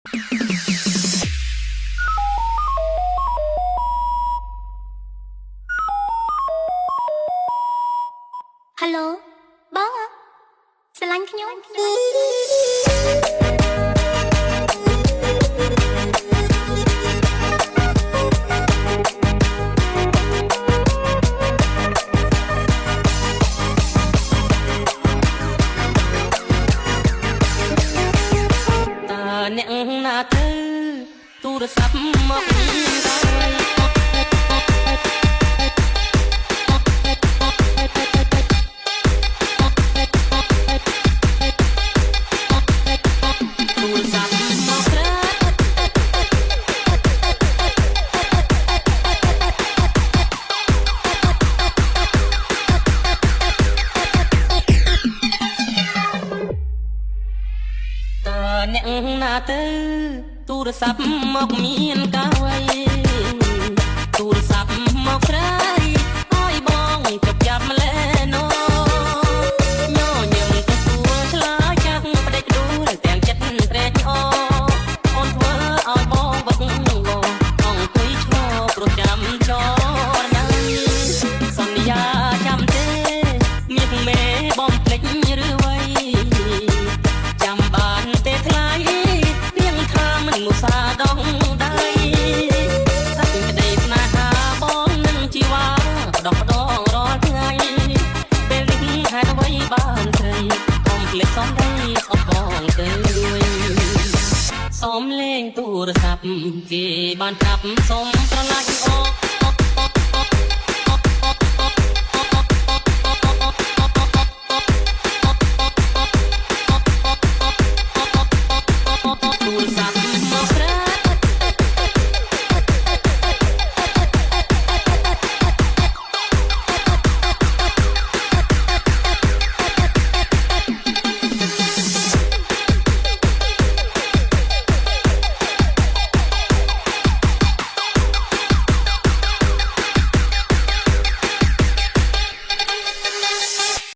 Hello បងស្រឡាញ់ខ្ញុំអ្នកណាទៅទូរស័ព្ទមកអ្នកណាទៅទូរស័ព្ទមកមានកាវៃទូរស័ព្ទមកស្រីឲ្យបងជប់ចាប់ម្លេណូញញឹមទៅសួរឆ្លើយចាស់ប្តេជ្ញាដួលទាំងចិត្តត្រេកអរអូនធ្វើឲ្យបងវឹកវរអង្គុយឈរព្រោះចាំចរណៃសន្យាចាំទេមាសមេបងភ្លេចឬវៃចាំបានទេថ្លៃរៀងថាមិនមុសាដងដៃសាច់ក្តីស្នេហាបងនឹងជីវ៉ាដកដងរាល់ថ្ងៃពេលនេះហេតុអ្វីបានស្រីកុំភ្លេចសំដីស្អប់បងទៅសុំលេងទូរស័ព្ទគេបានចាប់សុំស្រឡាញ់អរ